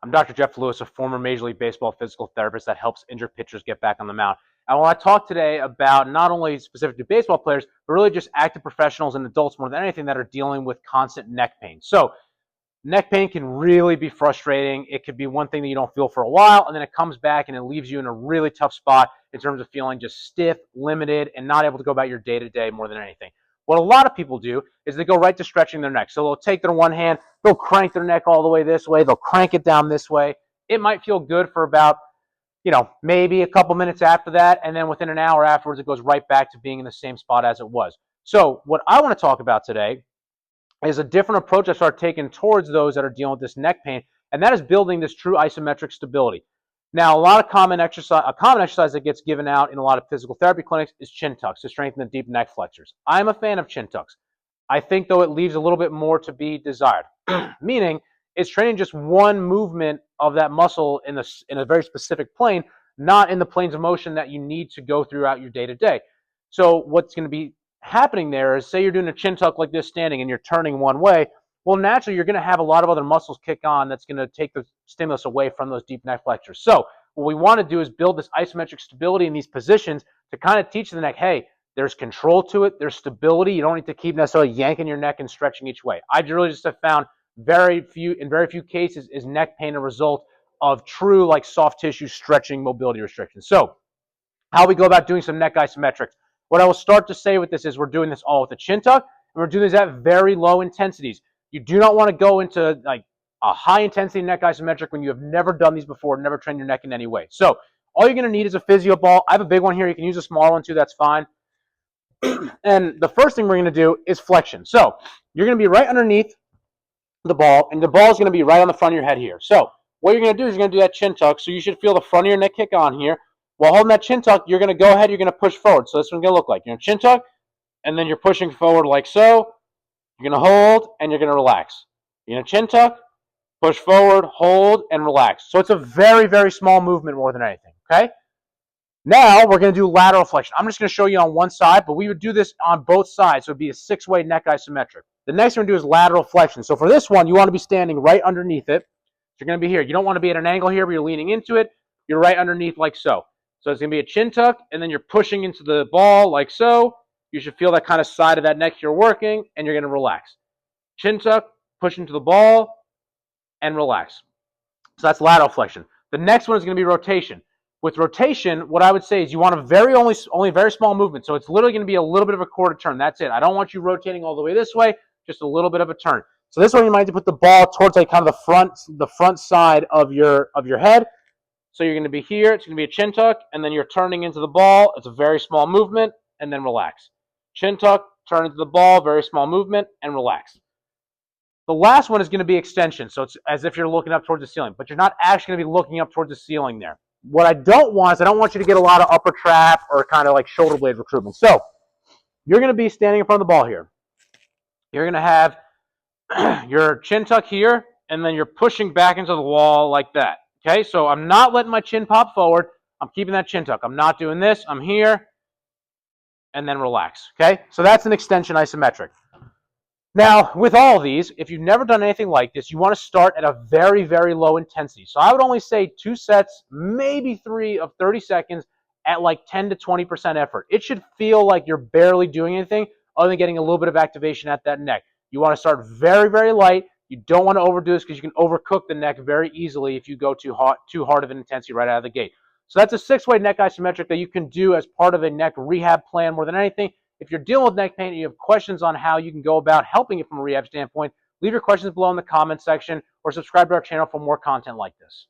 I'm Dr. Jeff Lewis, a former Major League Baseball physical therapist that helps injured pitchers get back on the mound. And I want to talk today about not only specific to baseball players, but really just active professionals and adults more than anything that are dealing with constant neck pain. So neck pain can really be frustrating. It could be one thing that you don't feel for a while, and then it comes back and it leaves you in a really tough spot in terms of feeling just stiff, limited, and not able to go about your day-to-day more than anything. What a lot of people do is they go right to stretching their neck. So they'll take their one hand, they'll crank their neck all the way this way, they'll crank it down this way. It might feel good for about, maybe a couple minutes after that, and then within an hour afterwards, it goes right back to being in the same spot as it was. So what I want to talk about today is a different approach I start taking towards those that are dealing with this neck pain, and that is building this true isometric stability. Now, a common exercise that gets given out in a lot of physical therapy clinics is chin tucks to strengthen the deep neck flexors. I'm a fan of chin tucks. I think, though, it leaves a little bit more to be desired, meaning it's training just one movement of that muscle in a very specific plane, not in the planes of motion that you need to go throughout your day-to-day. So what's going to be happening there is, say you're doing a chin tuck like this standing and you're turning one way, well, naturally, you're going to have a lot of other muscles kick on that's going to take the stimulus away from those deep neck flexors. So what we want to do is build this isometric stability in these positions to kind of teach the neck, hey, there's control to it, there's stability. You don't need to keep necessarily yanking your neck and stretching each way. I really just have found in very few cases is neck pain a result of true like soft tissue stretching mobility restrictions. So how we go about doing some neck isometrics. What I will start to say with this is we're doing this all with a chin tuck, and we're doing this at very low intensities. You do not want to go into like a high intensity neck isometric when you have never done these before, never trained your neck in any way. So all you're going to need is a physio ball. I have a big one here. You can use a smaller one too. That's fine. And the first thing we're going to do is flexion. So you're going to be right underneath the ball, and the ball is going to be right on the front of your head here. So what you're going to do is you're going to do that chin tuck. So you should feel the front of your neck kick on here. While holding that chin tuck, you're going to go ahead, you're going to push forward. So this is what it's going to look like. You're going to chin tuck, and then you're pushing forward like so. You're going to hold, and you're going to relax. You're going to chin tuck, push forward, hold, and relax. So it's a very, very small movement more than anything, okay? Now we're going to do lateral flexion. I'm just going to show you on one side, but we would do this on both sides, so it would be a six-way neck isometric. The next one we're going to do is lateral flexion. So for this one, you want to be standing right underneath it. You're going to be here. You don't want to be at an angle here, but you're leaning into it. You're right underneath like so. So it's going to be a chin tuck, and then you're pushing into the ball like so. You should feel that kind of side of that neck you're working, and you're going to relax. Chin tuck, push into the ball, and relax. So that's lateral flexion. The next one is going to be rotation. With rotation, what I would say is you want only a very small movement. So it's literally going to be a little bit of a quarter turn. That's it. I don't want you rotating all the way this way, just a little bit of a turn. So this one you might have to put the ball towards like kind of the front side of your head. So you're going to be here. It's going to be a chin tuck, and then you're turning into the ball. It's a very small movement, and then relax. Chin tuck, turn into the ball, very small movement, and relax. The last one is going to be extension. So it's as if you're looking up towards the ceiling, but you're not actually going to be looking up towards the ceiling there. What I don't want is I don't want you to get a lot of upper trap or kind of like shoulder blade recruitment. So you're going to be standing in front of the ball here. You're going to have your chin tuck here, and then you're pushing back into the wall like that. Okay, so I'm not letting my chin pop forward. I'm keeping that chin tuck. I'm not doing this. I'm here, and then relax. Okay, so that's an extension isometric. Now, with all of these, if you've never done anything like this, you want to start at a very, very low intensity. So I would only say 2 sets, maybe 3 of 30 seconds at like 10 to 20% effort. It should feel like you're barely doing anything other than getting a little bit of activation at that neck. You want to start very, very light. You don't want to overdo this because you can overcook the neck very easily if you go too hard of an intensity right out of the gate. So that's a 6-way neck isometric that you can do as part of a neck rehab plan more than anything. If you're dealing with neck pain and you have questions on how you can go about helping it from a rehab standpoint, leave your questions below in the comment section or subscribe to our channel for more content like this.